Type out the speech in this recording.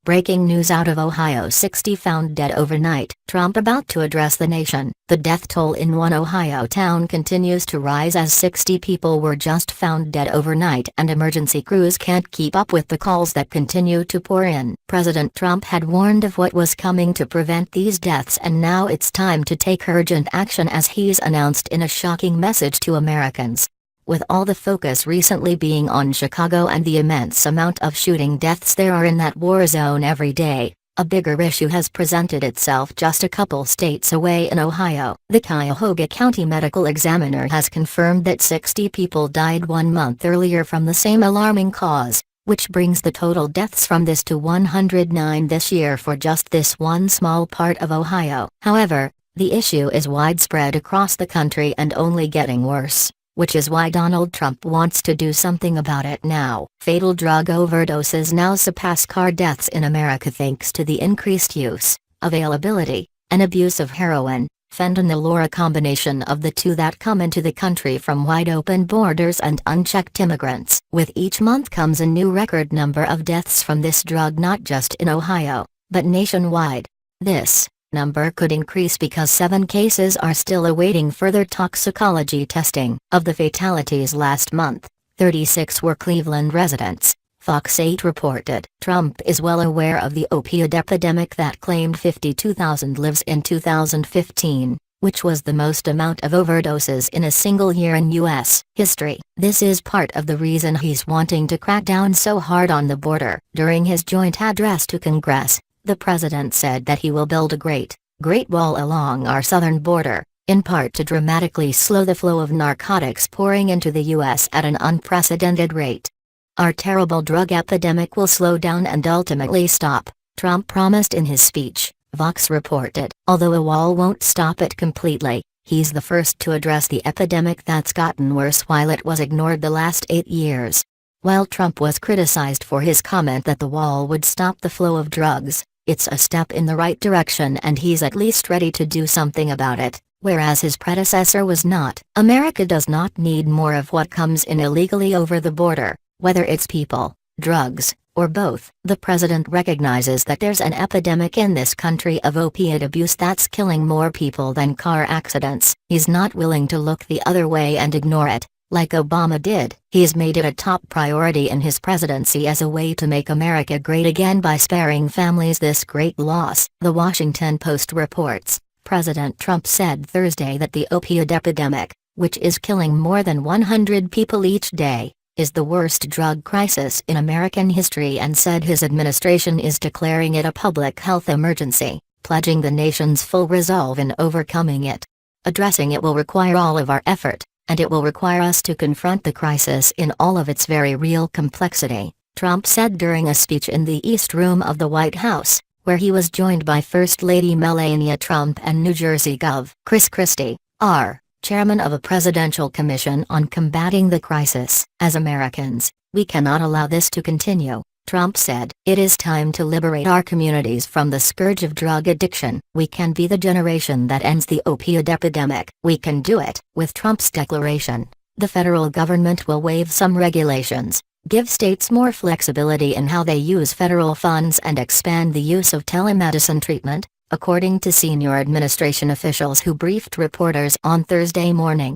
Breaking news out of Ohio: 60 found dead overnight. Trump about to address the nation. The death toll in one Ohio town continues to rise as 60 people were just found dead overnight and emergency crews can't keep up with the calls that continue to pour in. President Trump had warned of what was coming to prevent these deaths, and now it's time to take urgent action, as he's announced in a shocking message to Americans. With all the focus recently being on Chicago and the immense amount of shooting deaths there are in that war zone every day, a bigger issue has presented itself just a couple states away in Ohio. The Cuyahoga County Medical Examiner has confirmed that 60 people died 1 month earlier from the same alarming cause, which brings the total deaths from this to 109 this year for just this one small part of Ohio. However, the issue is widespread across the country and only getting worse, which is why Donald Trump wants to do something about it now. Fatal drug overdoses now surpass car deaths in America thanks to the increased use, availability, and abuse of heroin, fentanyl, or a combination of the two that come into the country from wide-open borders and unchecked immigrants. With each month comes a new record number of deaths from this drug, not just in Ohio, but nationwide. This number could increase because 7 cases are still awaiting further toxicology testing. Of the fatalities last month, 36 were Cleveland residents, Fox 8 reported. Trump is well aware of the opioid epidemic that claimed 52,000 lives in 2015, which was the most amount of overdoses in a single year in U.S. history. This is part of the reason he's wanting to crack down so hard on the border. During his joint address to Congress, the president said that he will build a great wall along our southern border, in part to dramatically slow the flow of narcotics pouring into the U.S. at an unprecedented rate. Our terrible drug epidemic will slow down and ultimately stop, Trump promised in his speech, Vox reported. Although a wall won't stop it completely, he's the first to address the epidemic that's gotten worse while it was ignored the last 8 years. While Trump was criticized for his comment that the wall would stop the flow of drugs, it's a step in the right direction and he's at least ready to do something about it, whereas his predecessor was not. America does not need more of what comes in illegally over the border, whether it's people, drugs, or both. The president recognizes that there's an epidemic in this country of opiate abuse that's killing more people than car accidents. He's not willing to look the other way and ignore it, like Obama did. He's made it a top priority in his presidency as a way to make America great again by sparing families this great loss. The Washington Post reports, President Trump said Thursday that the opioid epidemic, which is killing more than 100 people each day, is the worst drug crisis in American history, and said his administration is declaring it a public health emergency, pledging the nation's full resolve in overcoming it. Addressing it will require all of our effort, and it will require us to confront the crisis in all of its very real complexity, Trump said during a speech in the East Room of the White House, where he was joined by First Lady Melania Trump and New Jersey Gov. Chris Christie, chairman of a presidential commission on combating the crisis. As Americans, we cannot allow this to continue, Trump said. It is time to liberate our communities from the scourge of drug addiction. We can be the generation that ends the opioid epidemic. We can do it. With Trump's declaration, the federal government will waive some regulations, give states more flexibility in how they use federal funds, and expand the use of telemedicine treatment, according to senior administration officials who briefed reporters on Thursday morning.